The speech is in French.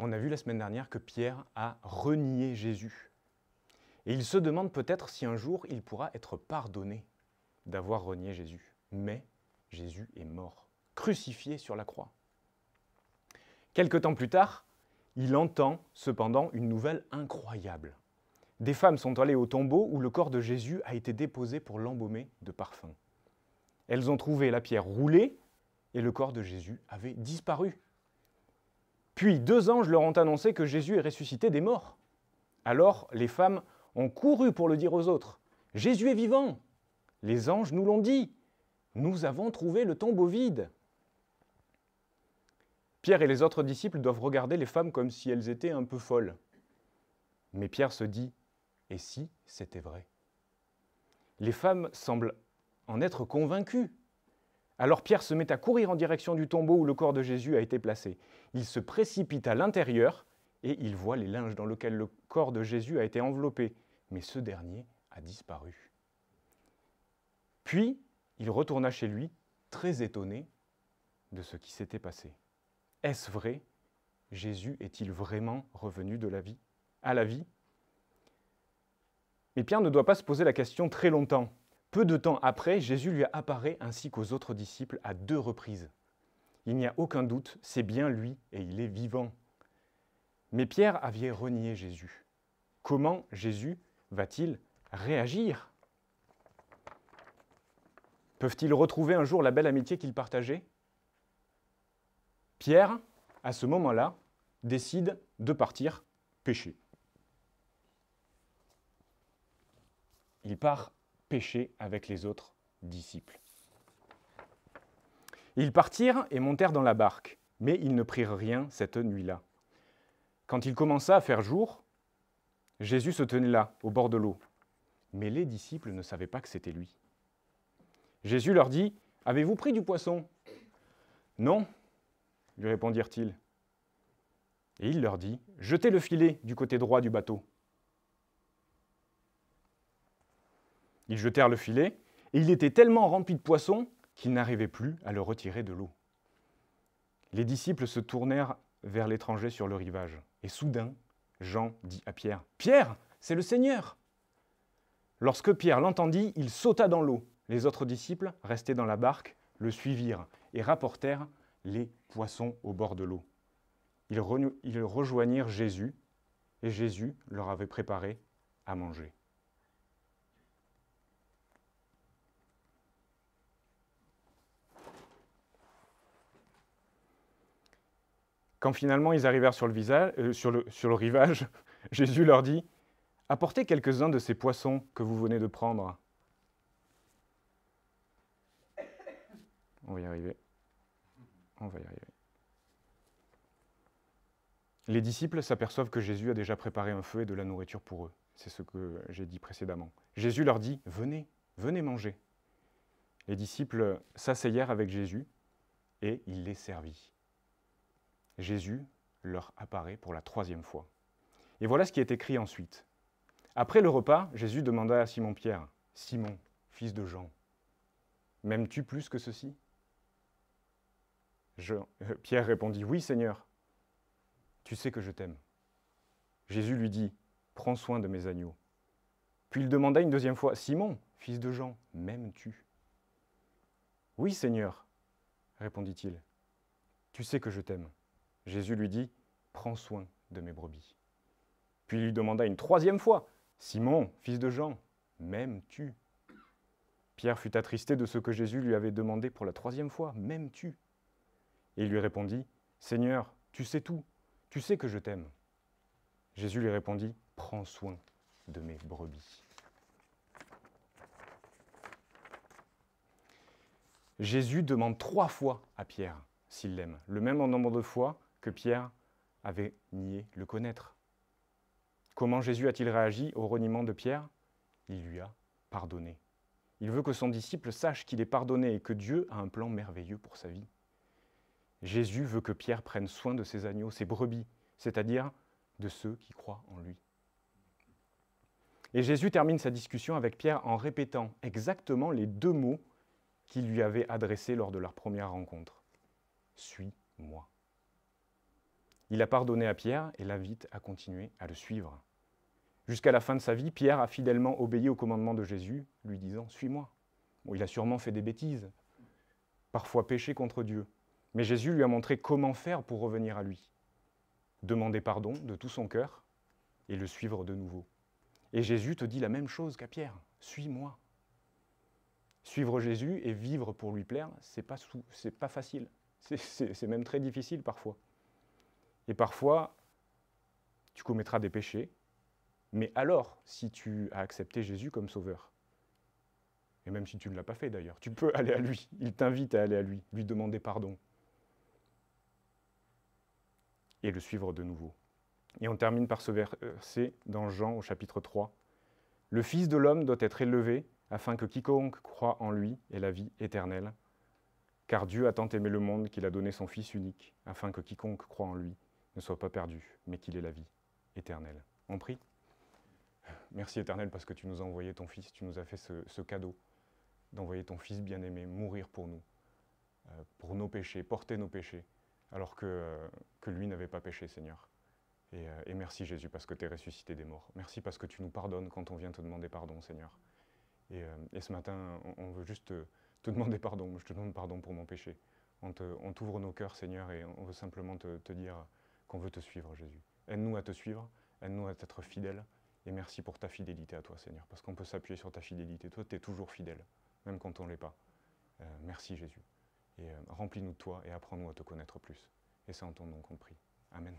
On a vu la semaine dernière que Pierre a renié Jésus. Et il se demande peut-être si un jour il pourra être pardonné d'avoir renié Jésus. Mais Jésus est mort, crucifié sur la croix. Quelque temps plus tard, il entend cependant une nouvelle incroyable. Des femmes sont allées au tombeau où le corps de Jésus a été déposé pour l'embaumer de parfum. Elles ont trouvé la pierre roulée et le corps de Jésus avait disparu. Puis 2 anges leur ont annoncé que Jésus est ressuscité des morts. Alors les femmes ont couru pour le dire aux autres. « Jésus est vivant ! Les anges nous l'ont dit. Nous avons trouvé le tombeau vide. » Pierre et les autres disciples doivent regarder les femmes comme si elles étaient un peu folles. Mais Pierre se dit « Et si c'était vrai ?» Les femmes semblent en être convaincues. Alors Pierre se met à courir en direction du tombeau où le corps de Jésus a été placé. Il se précipite à l'intérieur et il voit les linges dans lesquels le corps de Jésus a été enveloppé. Mais ce dernier a disparu. Puis, il retourna chez lui, très étonné de ce qui s'était passé. Est-ce vrai? Jésus est-il vraiment revenu de la vie à la vie? Mais Pierre ne doit pas se poser la question très longtemps. Peu de temps après, Jésus lui apparaît ainsi qu'aux autres disciples à 2 reprises. Il n'y a aucun doute, c'est bien lui et il est vivant. Mais Pierre avait renié Jésus. Comment Jésus va-t-il réagir? Peuvent-ils retrouver un jour la belle amitié qu'ils partageaient? Pierre, à ce moment-là, décide de partir pêcher. Il part pêcher avec les autres disciples. Ils partirent et montèrent dans la barque, mais ils ne prirent rien cette nuit-là. Quand il commença à faire jour, Jésus se tenait là, au bord de l'eau. Mais les disciples ne savaient pas que c'était lui. Jésus leur dit « Avez-vous pris du poisson ?» « Non, lui répondirent-ils. Et il leur dit « Jetez le filet du côté droit du bateau. » Ils jetèrent le filet, et il était tellement rempli de poissons qu'ils n'arrivaient plus à le retirer de l'eau. Les disciples se tournèrent vers l'étranger sur le rivage. Et soudain, Jean dit à Pierre, « Pierre, c'est le Seigneur !» Lorsque Pierre l'entendit, il sauta dans l'eau. Les autres disciples, restés dans la barque, le suivirent et rapportèrent les poissons au bord de l'eau. Ils rejoignirent Jésus, et Jésus leur avait préparé à manger. Quand finalement ils arrivèrent sur le rivage, Jésus leur dit « Apportez quelques-uns de ces poissons que vous venez de prendre. » On va y arriver. Les disciples s'aperçoivent que Jésus a déjà préparé un feu et de la nourriture pour eux. C'est ce que j'ai dit précédemment. Jésus leur dit « Venez, venez manger. » Les disciples s'asseyèrent avec Jésus et il les servit. Jésus leur apparaît pour la 3e fois. Et voilà ce qui est écrit ensuite. Après le repas, Jésus demanda à Simon-Pierre, « Simon, fils de Jean, m'aimes-tu plus que ceci ?» Pierre répondit, « Oui, Seigneur, tu sais que je t'aime. » Jésus lui dit, « Prends soin de mes agneaux. » Puis il demanda une 2e fois, « Simon, fils de Jean, m'aimes-tu » ? « Oui, Seigneur, répondit-il, tu sais que je t'aime. » Jésus lui dit, « Prends soin de mes brebis. » Puis il lui demanda une 3e fois, « Simon, fils de Jean, m'aimes-tu » ? Pierre fut attristé de ce que Jésus lui avait demandé pour la 3e fois, « M'aimes-tu » ? Et il lui répondit, « Seigneur, tu sais tout, tu sais que je t'aime. » Jésus lui répondit, « Prends soin de mes brebis. » Jésus demande 3 fois à Pierre s'il l'aime, le même nombre de fois que Pierre avait nié le connaître. Comment Jésus a-t-il réagi au reniement de Pierre? Il lui a pardonné. Il veut que son disciple sache qu'il est pardonné et que Dieu a un plan merveilleux pour sa vie. Jésus veut que Pierre prenne soin de ses agneaux, ses brebis, c'est-à-dire de ceux qui croient en lui. Et Jésus termine sa discussion avec Pierre en répétant exactement les 2 mots qu'il lui avait adressés lors de leur première rencontre. « Suis-moi ». Il a pardonné à Pierre et l'invite à continuer à le suivre. Jusqu'à la fin de sa vie, Pierre a fidèlement obéi au commandement de Jésus, lui disant « Suis-moi ». Bon, il a sûrement fait des bêtises, parfois péché contre Dieu. Mais Jésus lui a montré comment faire pour revenir à lui. Demander pardon de tout son cœur et le suivre de nouveau. Et Jésus te dit la même chose qu'à Pierre, « Suis-moi ». Suivre Jésus et vivre pour lui plaire, c'est pas facile. C'est même très difficile parfois. Et parfois, tu commettras des péchés, mais alors, si tu as accepté Jésus comme sauveur, et même si tu ne l'as pas fait d'ailleurs, tu peux aller à lui. Il t'invite à aller à lui demander pardon et le suivre de nouveau. Et on termine par ce verset dans Jean au chapitre 3. « Le Fils de l'homme doit être élevé afin que quiconque croit en lui ait la vie éternelle. Car Dieu a tant aimé le monde qu'il a donné son Fils unique, afin que quiconque croit en lui ne soit pas perdu, mais qu'il ait la vie éternelle. » On prie. Merci Éternel parce que tu nous as envoyé ton Fils, tu nous as fait ce cadeau d'envoyer ton Fils bien-aimé mourir pour nous, pour nos péchés, porter nos péchés, alors que lui n'avait pas péché, Seigneur. Et merci Jésus parce que tu es ressuscité des morts. Merci parce que tu nous pardonnes quand on vient te demander pardon, Seigneur. Et ce matin, on veut juste te demander pardon. Je te demande pardon pour mon péché. On t'ouvre nos cœurs, Seigneur, et on veut simplement te dire qu'on veut te suivre, Jésus. Aide-nous à te suivre, aide-nous à être fidèles. Et merci pour ta fidélité à toi, Seigneur, parce qu'on peut s'appuyer sur ta fidélité. Toi, tu es toujours fidèle, même quand on ne l'est pas. Merci, Jésus. Et remplis-nous de toi et apprends-nous à te connaître plus. Et c'est en ton nom qu'on prie. Amen.